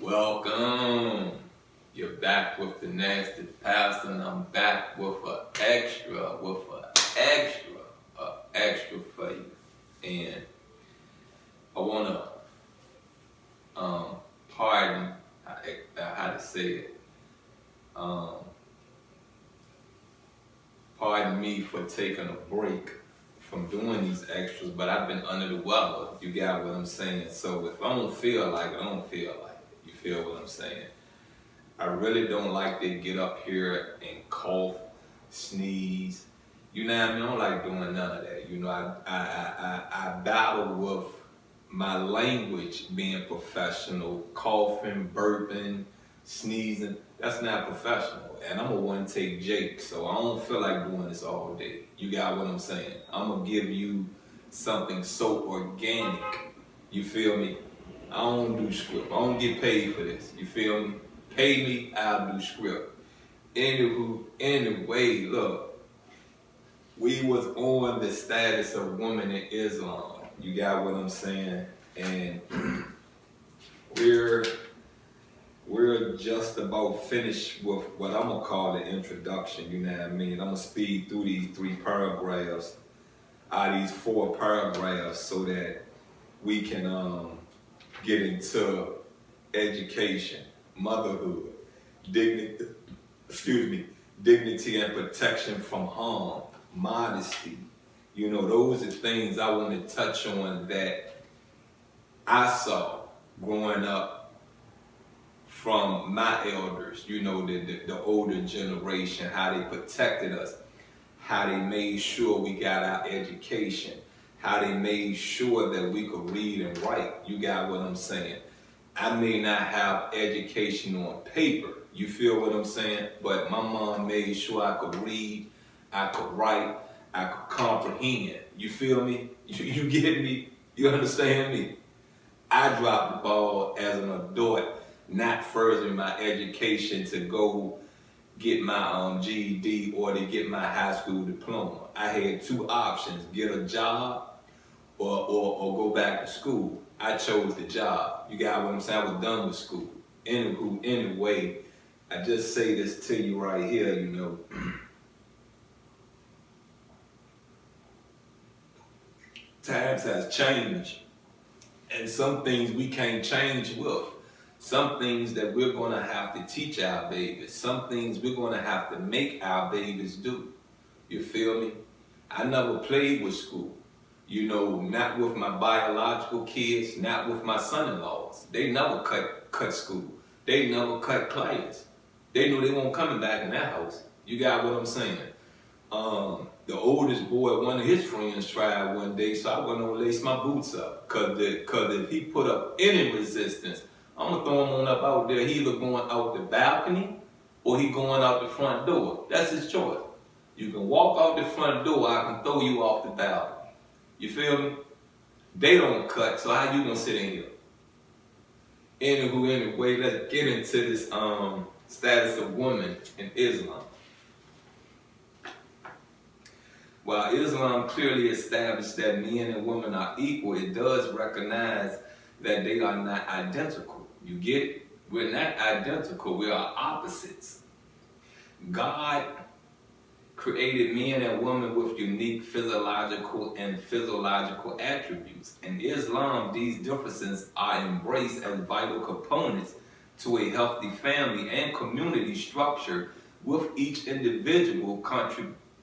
Welcome. You're back with the Nasty Pastor, and I'm back with an extra for you. And I wanna pardon how to say it. Pardon me for taking a break from doing these extras, but I've been under the weather. You got what I'm saying? So if I don't feel like it, I don't feel like it. You feel what I'm saying? I really don't like to get up here and cough, sneeze. You know what I mean? I don't like doing none of that. You know, I battle with my language being professional, coughing, burping, sneezing. That's not professional. And I'm a one-take Jake, so I don't feel like doing this all day. You got what I'm saying? I'm gonna give you something so organic. You feel me? I don't do script. I don't get paid for this. You feel me? Pay me, I'll do script. Anyway, look, we was on the status of women in Islam. You got what I'm saying? And we're just about finished with what I'm gonna call the introduction, you know what I mean? I'm gonna speed through these 3 paragraphs, out of these 4 paragraphs, so that we can get into education, motherhood, dignity and protection from harm, modesty. You know, those are things I want to touch on that I saw growing up from my elders, you know, the older generation, how they protected us, how they made sure we got our education, how they made sure that we could read and write. You got what I'm saying? I may not have education on paper, you feel what I'm saying? But my mom made sure I could read, I could write, I could comprehend. You feel me? You get me? You understand me? I dropped the ball as an adult, not furthering my education to go get my GED or to get my high school diploma. I had 2 options: get a job or go back to school. I chose the job. You got what I'm saying? I was done with school. Anyway, I just say this to you right here, you know. Times has changed, and some things we can't change with. Some things that we're going to have to teach our babies. Some things we're going to have to make our babies do. You feel me? I never played with school. You know, not with my biological kids, not with my son-in-laws. They never cut school. They never cut class. They knew they weren't coming back in that house. You got what I'm saying? The oldest boy, one of his friends tried one day, so I went over and laced my boots up. Cause if he put up any resistance, I'm gonna throw him on up out there. He either going out the balcony or he going out the front door. That's his choice. You can walk out the front door, I can throw you off the balcony. You feel me? They don't cut, so how you gonna sit in here? Anyway, let's get into this status of women in Islam. While Islam clearly established that men and women are equal, it does recognize that they are not identical. You get it? We're not identical, we are opposites. God created men and women with unique physiological attributes. In Islam, these differences are embraced as vital components to a healthy family and community structure, with each individual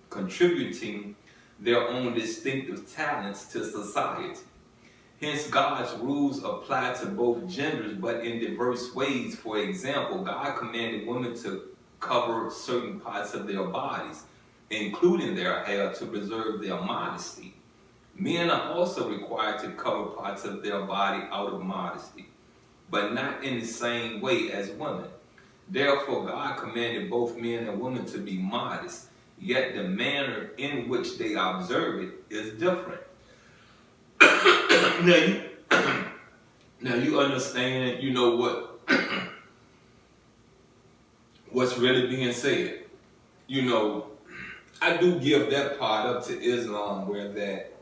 contributing their own distinctive talents to society. Hence, God's rules apply to both genders, but in diverse ways. For example, God commanded women to cover certain parts of their bodies, including their hair, to preserve their modesty. Men are also required to cover parts of their body out of modesty, but not in the same way as women. Therefore, God commanded both men and women to be modest, yet the manner in which they observe it is different. Now you understand, you know what's really being said. You know, I do give that part up to Islam, where that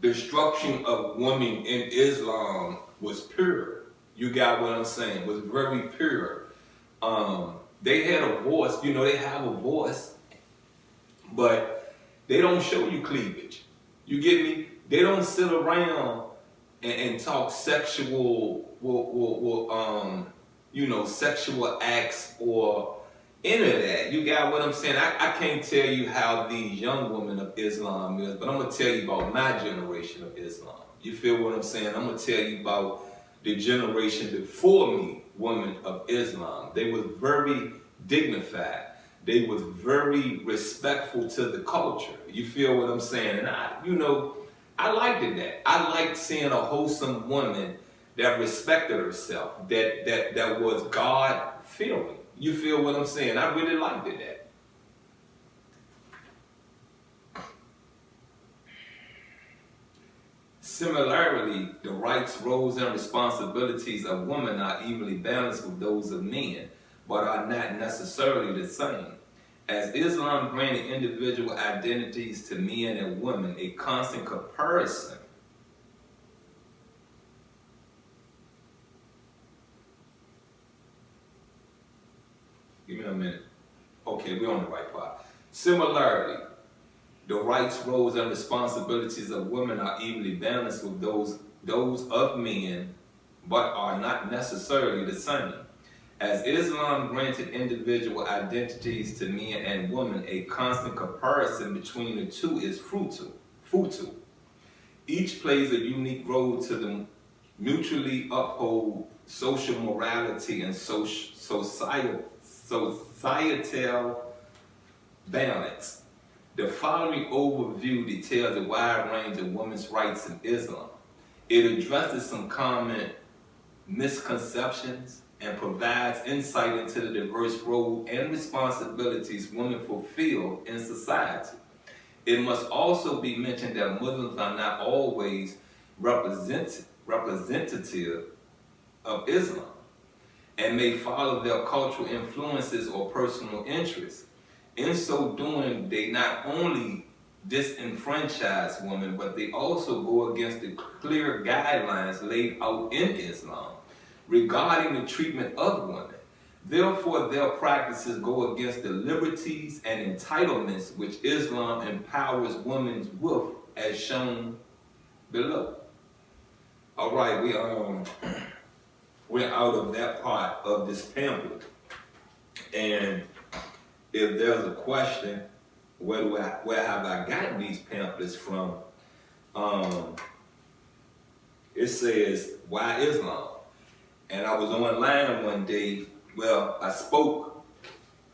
the destruction of women in Islam was pure. You got what I'm saying? Was very pure. They had a voice, they have a voice, but they don't show you cleavage. You get me? They don't sit around and talk sexual, sexual acts or any of that. You got what I'm saying? I can't tell you how these young women of Islam is, but I'm going to tell you about my generation of Islam. You feel what I'm saying? I'm going to tell you about the generation before me, women of Islam. They was very dignified. They was very respectful to the culture. You feel what I'm saying? And I liked that. I liked seeing a wholesome woman that respected herself, that was God-fearing. You feel what I'm saying? I really liked that. Similarly, the rights, roles, and responsibilities of women are evenly balanced with those of men, but are not necessarily the same. As Islam granted individual identities to men and women, a constant comparison Give me a minute. Okay, we're on the right part. Similarly, the rights, roles, and responsibilities of women are evenly balanced with those of men, but are not necessarily the same. As Islam granted individual identities to men and women, a constant comparison between the two is futile. Each plays a unique role to the mutually uphold social morality and societal balance. The following overview details a wide range of women's rights in Islam. It addresses some common misconceptions and provides insight into the diverse roles and responsibilities women fulfill in society. It must also be mentioned that Muslims are not always representative of Islam and may follow their cultural influences or personal interests. In so doing, they not only disenfranchise women, but they also go against the clear guidelines laid out in Islam regarding the treatment of women. Therefore, their practices go against the liberties and entitlements which Islam empowers women with, as shown below. All right, we're out of that part of this pamphlet, and if there's a question, where have I gotten these pamphlets from? It says, why Islam? And I was online one day, I spoke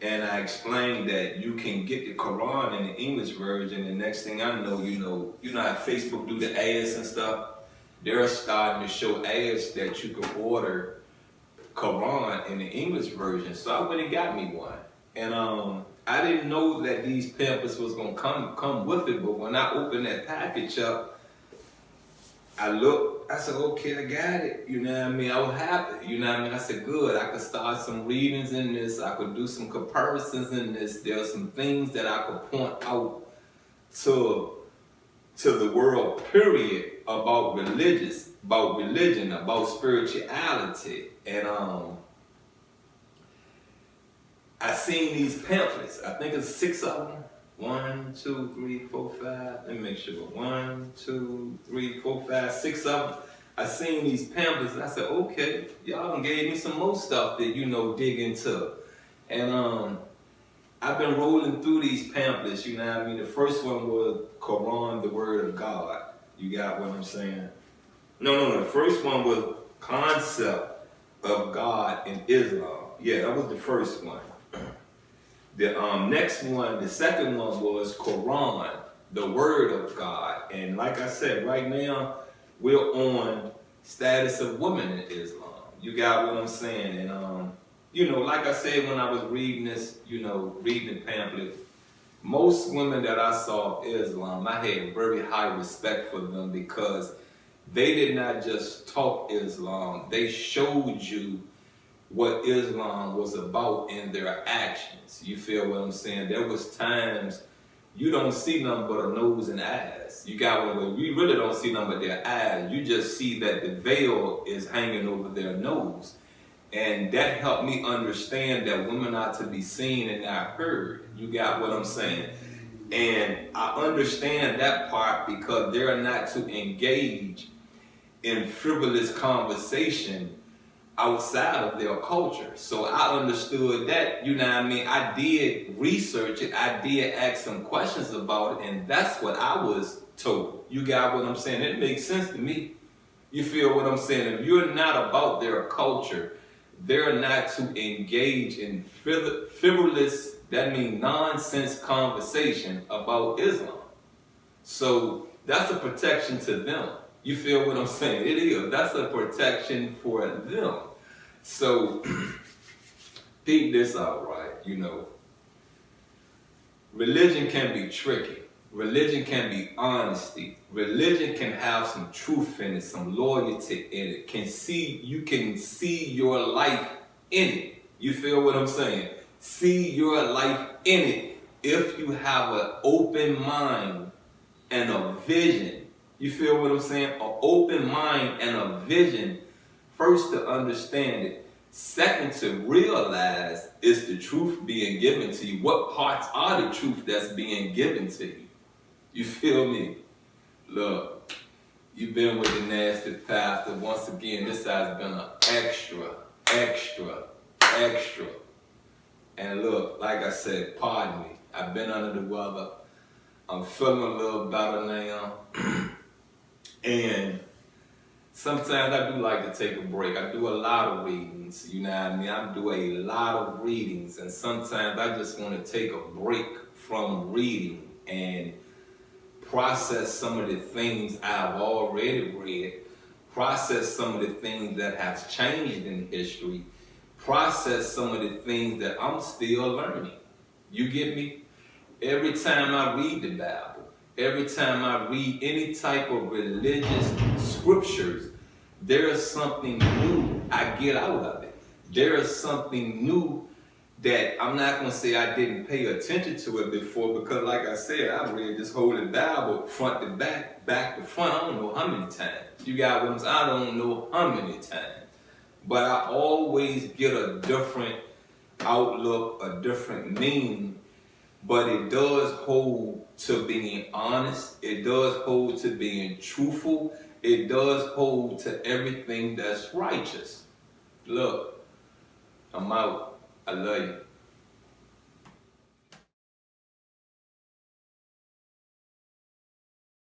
and I explained that you can get the Quran in the English version, and next thing I know, you know how Facebook do the ads and stuff? They're starting to show ads that you can order Quran in the English version. So I went and got me one. And I didn't know that these pamphlets was gonna come with it, but when I opened that package up, I looked, I said, okay, I got it. You know what I mean? I was happy. You know what I mean? I said, good, I could start some readings in this. I could do some comparisons in this. There are some things that I could point out to the world, period, about religion, about spirituality. And I seen these pamphlets. I think it's 6 of them. 1, 2, 3, 4, 5. Let me make sure. 1, 2, 3, 4, 5, 6 of them. I seen these pamphlets and I said, okay, y'all done gave me some more stuff that, dig into. And I've been rolling through these pamphlets, you know what I mean? The first one was Quran, the Word of God. You got what I'm saying? No. The first one was Concept of God in Islam. Yeah, that was the first one. The next one, the second one was Quran, the Word of God. And like I said, right now, we're on status of women in Islam. You got what I'm saying? And, like I said, when I was reading this, reading the pamphlet, most women that I saw Islam, I had very high respect for them because they did not just talk Islam, they showed you what Islam was about in their actions. You feel what I'm saying? There was times you don't see nothing but a nose and eyes. You got one, you really don't see nothing but their eyes. You just see that the veil is hanging over their nose. And that helped me understand that women are to be seen and not heard. You got what I'm saying? And I understand that part because they're not to engage in frivolous conversation outside of their culture. So I understood that, you know what I mean? I did research it, I did ask some questions about it, and that's what I was told. You got what I'm saying? It makes sense to me. You feel what I'm saying? If you're not about their culture, they're not to engage in frivolous, that means nonsense conversation about Islam. So that's a protection to them. You feel what I'm saying? It is. That's a protection for them. So, peep this out, right? You know, religion can be tricky. Religion can be honesty. Religion can have some truth in it, some loyalty in it. You can see your life in it. You feel what I'm saying? See your life in it if you have an open mind and a vision. You feel what I'm saying? An open mind and a vision. First, to understand it. Second, to realize is the truth being given to you. What parts are the truth that's being given to you? You feel me? Look, you've been with the nasty pastor. Once again, this has been an extra. And look, like I said, pardon me. I've been under the weather. I'm feeling a little better now. And sometimes I do like to take a break. I do a lot of readings, you know what I mean? I do a lot of readings, and sometimes I just want to take a break from reading and process some of the things I've already read, process some of the things that have changed in history, process some of the things that I'm still learning. You get me? Every time I read the Bible, every time I read any type of religious scriptures, there is something new I get out of it. There is something new that I'm not going to say I didn't pay attention to it before, because like I said, I read this Holy Bible front to back, back to front, I don't know how many times. You got what I'm saying? I don't know how many times. But I always get a different outlook, a different meaning. But it does hold to being honest. It does hold to being truthful. It does hold to everything that's righteous. Look, I'm out. I love you.